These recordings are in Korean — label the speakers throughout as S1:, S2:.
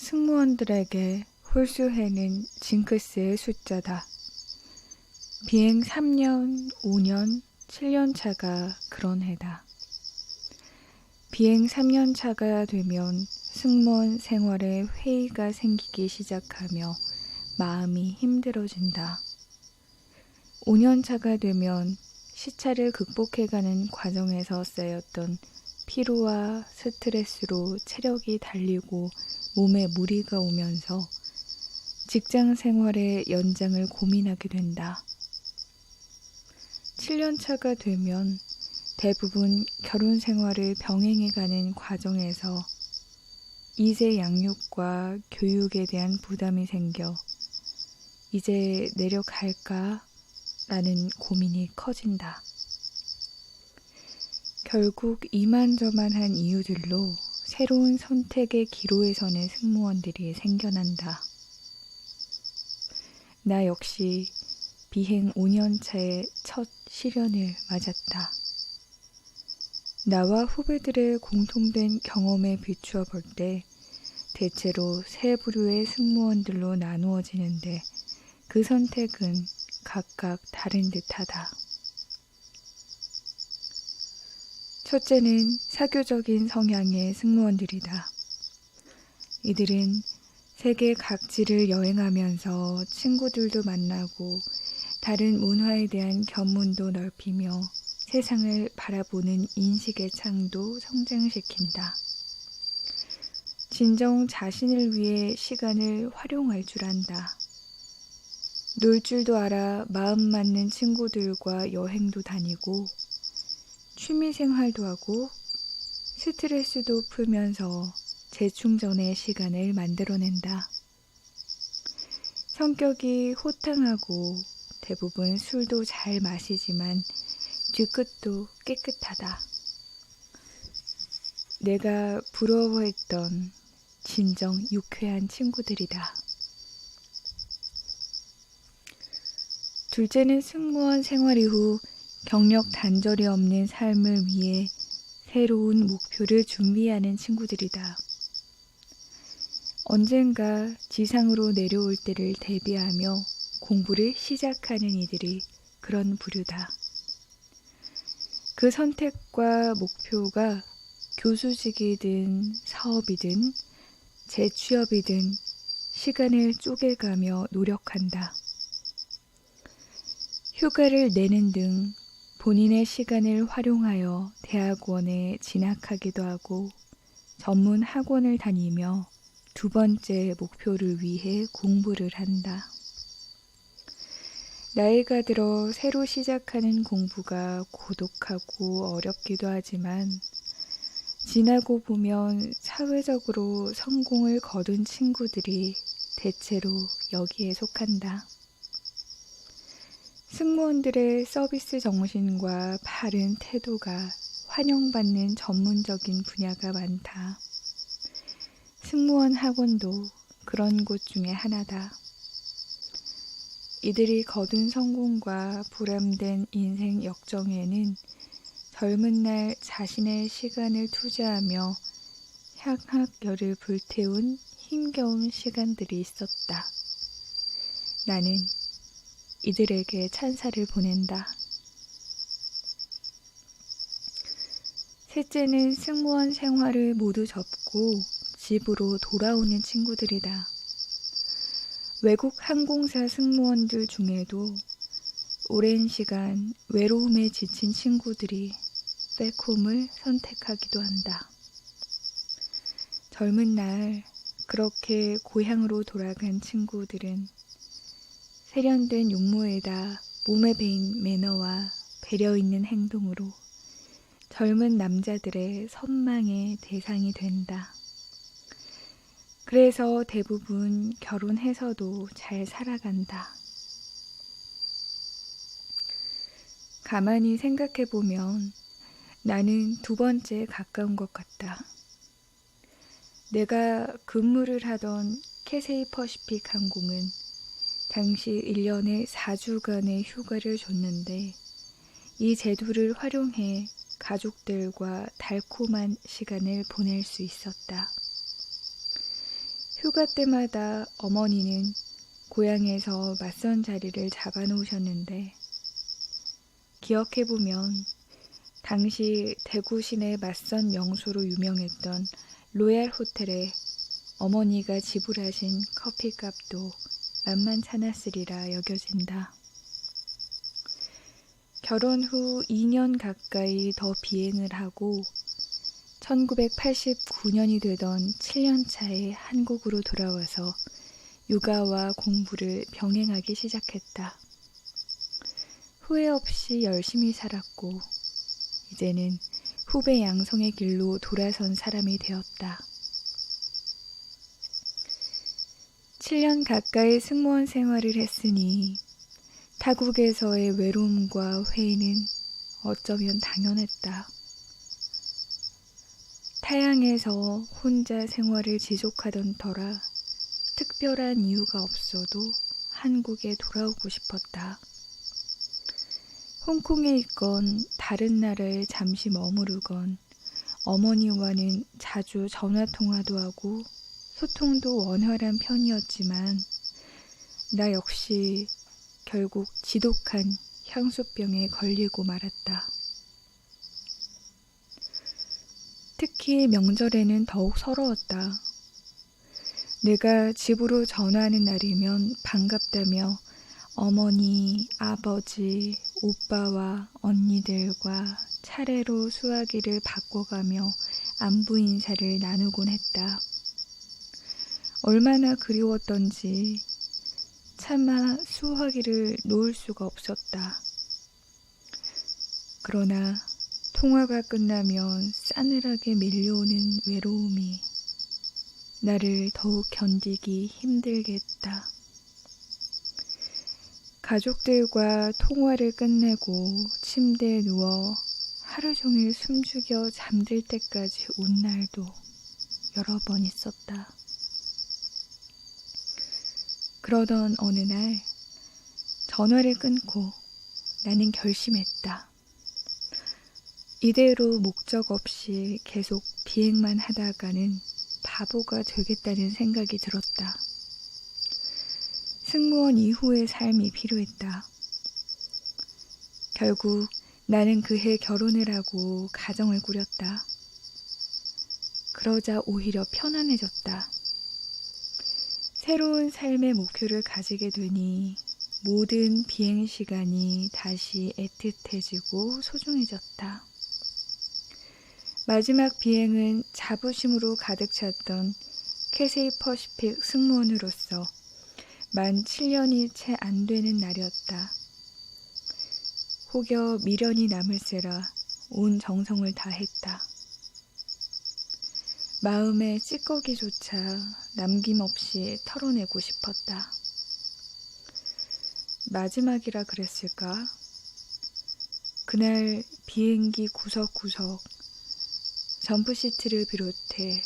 S1: 승무원들에게 홀수해는 징크스의 숫자다. 비행 3년, 5년, 7년 차가 그런 해다. 비행 3년 차가 되면 승무원 생활에 회의가 생기기 시작하며 마음이 힘들어진다. 5년 차가 되면 시차를 극복해가는 과정에서 쌓였던 피로와 스트레스로 체력이 달리고 몸에 무리가 오면서 직장 생활의 연장을 고민하게 된다. 7년 차가 되면 대부분 결혼 생활을 병행해가는 과정에서 2세 양육과 교육에 대한 부담이 생겨 이제 내려갈까? 라는 고민이 커진다. 결국 이만저만한 이유들로 새로운 선택의 기로에 서는 승무원들이 생겨난다. 나 역시 비행 5년 차의 첫 시련을 맞았다. 나와 후배들의 공통된 경험에 비추어 볼 때 대체로 세 부류의 승무원들로 나누어지는데 그 선택은 각각 다른 듯하다. 첫째는 사교적인 성향의 승무원들이다. 이들은 세계 각지를 여행하면서 친구들도 만나고 다른 문화에 대한 견문도 넓히며 세상을 바라보는 인식의 창도 성장시킨다. 진정 자신을 위해 시간을 활용할 줄 안다. 놀 줄도 알아 마음 맞는 친구들과 여행도 다니고 취미생활도 하고 스트레스도 풀면서 재충전의 시간을 만들어낸다. 성격이 호탕하고 대부분 술도 잘 마시지만 뒤끝도 깨끗하다. 내가 부러워했던 진정 유쾌한 친구들이다. 둘째는 승무원 생활 이후 경력 단절이 없는 삶을 위해 새로운 목표를 준비하는 친구들이다. 언젠가 지상으로 내려올 때를 대비하며 공부를 시작하는 이들이 그런 부류다. 그 선택과 목표가 교수직이든 사업이든 재취업이든 시간을 쪼개가며 노력한다. 휴가를 내는 등 본인의 시간을 활용하여 대학원에 진학하기도 하고 전문 학원을 다니며 두 번째 목표를 위해 공부를 한다. 나이가 들어 새로 시작하는 공부가 고독하고 어렵기도 하지만 지나고 보면 사회적으로 성공을 거둔 친구들이 대체로 여기에 속한다. 승무원들의 서비스 정신과 바른 태도가 환영받는 전문적인 분야가 많다. 승무원 학원도 그런 곳 중에 하나다. 이들이 거둔 성공과 보람된 인생 역정에는 젊은 날 자신의 시간을 투자하며 향학열을 불태운 힘겨운 시간들이 있었다. 나는 이들에게 찬사를 보낸다. 셋째는 승무원 생활을 모두 접고 집으로 돌아오는 친구들이다. 외국 항공사 승무원들 중에도 오랜 시간 외로움에 지친 친구들이 백홈을 선택하기도 한다. 젊은 날 그렇게 고향으로 돌아간 친구들은 세련된 용모에다 몸에 배인 매너와 배려 있는 행동으로 젊은 남자들의 선망의 대상이 된다. 그래서 대부분 결혼해서도 잘 살아간다. 가만히 생각해보면 나는 두 번째에 가까운 것 같다. 내가 근무를 하던 캐세이 퍼시픽 항공은 당시 1년에 4주간의 휴가를 줬는데 이 제도를 활용해 가족들과 달콤한 시간을 보낼 수 있었다. 휴가 때마다 어머니는 고향에서 맞선 자리를 잡아놓으셨는데 기억해보면 당시 대구 시내 맞선 명소로 유명했던 로얄 호텔에 어머니가 지불하신 커피값도 만만찮았으리라 여겨진다. 결혼 후 2년 가까이 더 비행을 하고 1989년이 되던 7년 차에 한국으로 돌아와서 육아와 공부를 병행하기 시작했다. 후회 없이 열심히 살았고 이제는 후배 양성의 길로 돌아선 사람이 되었다. 7년 가까이 승무원 생활을 했으니 타국에서의 외로움과 회의는 어쩌면 당연했다. 타양에서 혼자 생활을 지속하던 터라 특별한 이유가 없어도 한국에 돌아오고 싶었다. 홍콩에 있건 다른 나라에 잠시 머무르건 어머니와는 자주 전화통화도 하고 소통도 원활한 편이었지만 나 역시 결국 지독한 향수병에 걸리고 말았다. 특히 명절에는 더욱 서러웠다. 내가 집으로 전화하는 날이면 반갑다며 어머니, 아버지, 오빠와 언니들과 차례로 수화기를 바꿔가며 안부 인사를 나누곤 했다. 얼마나 그리웠던지 차마 수화기를 놓을 수가 없었다. 그러나 통화가 끝나면 싸늘하게 밀려오는 외로움이 나를 더욱 견디기 힘들게 했다. 가족들과 통화를 끝내고 침대에 누워 하루 종일 숨죽여 잠들 때까지 온 날도 여러 번 있었다. 그러던 어느 날 전화를 끊고 나는 결심했다. 이대로 목적 없이 계속 비행만 하다가는 바보가 되겠다는 생각이 들었다. 승무원 이후의 삶이 필요했다. 결국 나는 그해 결혼을 하고 가정을 꾸렸다. 그러자 오히려 편안해졌다. 새로운 삶의 목표를 가지게 되니 모든 비행 시간이 다시 애틋해지고 소중해졌다. 마지막 비행은 자부심으로 가득 찼던 캐세이 퍼시픽 승무원으로서 만 7년이 채 안 되는 날이었다. 혹여 미련이 남을세라 온 정성을 다했다. 마음의 찌꺼기조차 남김없이 털어내고 싶었다. 마지막이라 그랬을까? 그날 비행기 구석구석 점프시트를 비롯해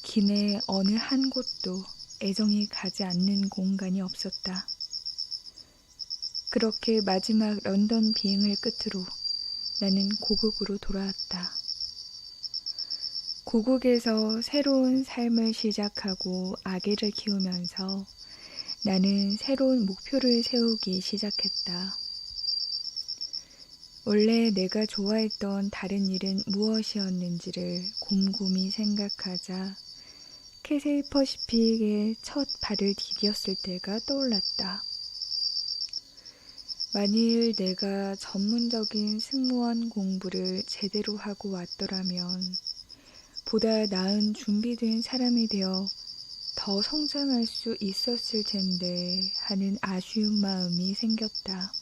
S1: 기내 어느 한 곳도 애정이 가지 않는 공간이 없었다. 그렇게 마지막 런던 비행을 끝으로 나는 고국으로 돌아왔다. 고국에서 새로운 삶을 시작하고 아기를 키우면서 나는 새로운 목표를 세우기 시작했다. 원래 내가 좋아했던 다른 일은 무엇이었는지를 곰곰이 생각하자 캐세이 퍼시픽에 첫 발을 디뎠을 때가 떠올랐다. 만일 내가 전문적인 승무원 공부를 제대로 하고 왔더라면 보다 나은 준비된 사람이 되어 더 성장할 수 있었을 텐데 하는 아쉬운 마음이 생겼다.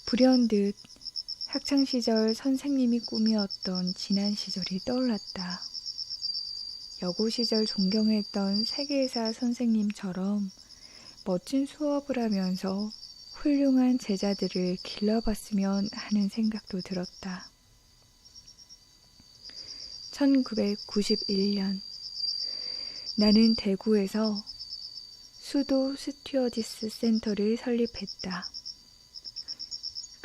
S1: 불현듯 학창시절 선생님이 꿈이었던 지난 시절이 떠올랐다. 여고 시절 존경했던 세계사 선생님처럼 멋진 수업을 하면서 훌륭한 제자들을 길러봤으면 하는 생각도 들었다. 1991년 나는 대구에서 수도 스튜어디스 센터를 설립했다.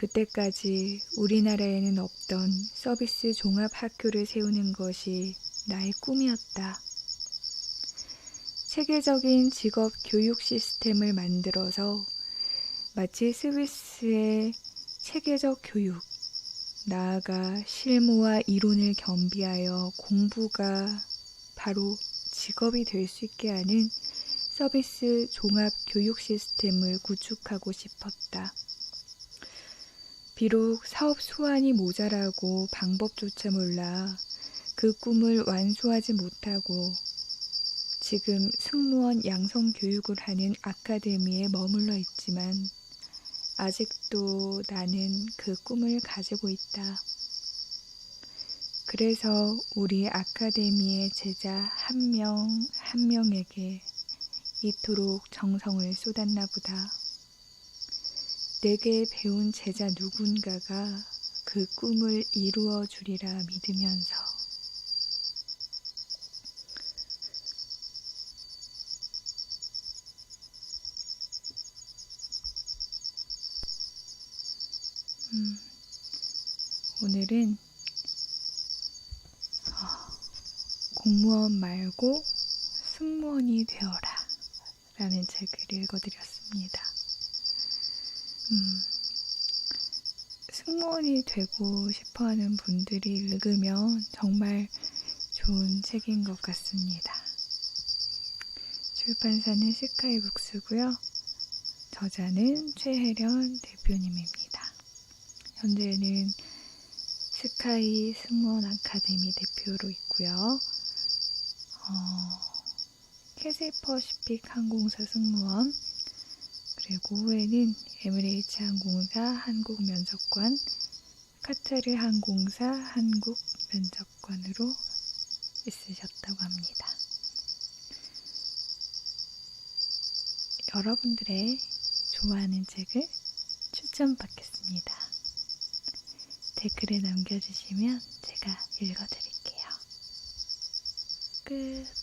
S1: 그때까지 우리나라에는 없던 서비스 종합학교를 세우는 것이 나의 꿈이었다. 체계적인 직업 교육 시스템을 만들어서 마치 스위스의 체계적 교육, 나아가 실무와 이론을 겸비하여 공부가 바로 직업이 될 수 있게 하는 서비스 종합 교육 시스템을 구축하고 싶었다. 비록 사업 수완이 모자라고 방법조차 몰라 그 꿈을 완수하지 못하고 지금 승무원 양성 교육을 하는 아카데미에 머물러 있지만 아직도 나는 그 꿈을 가지고 있다. 그래서 우리 아카데미의 제자 한 명 한 명에게 이토록 정성을 쏟았나 보다. 내게 배운 제자 누군가가 그 꿈을 이루어 주리라 믿으면서 오늘은 공무원 말고 승무원이 되어라 라는 책을 읽어드렸습니다. 승무원이 되고 싶어하는 분들이 읽으면 정말 좋은 책인 것 같습니다. 출판사는 스카이북스고요. 저자는 최혜련 대표님입니다. 현재는 스카이 승무원 아카데미 대표로 있고요. 캐세퍼시픽 항공사 승무원, 그리고 후에는 에미레이츠 항공사 한국면접관, 카타르 항공사 한국면접관으로 있으셨다고 합니다. 여러분들의 좋아하는 책을 추천받겠습니다. 댓글에 남겨주시면 제가 읽어드릴게요. 끝.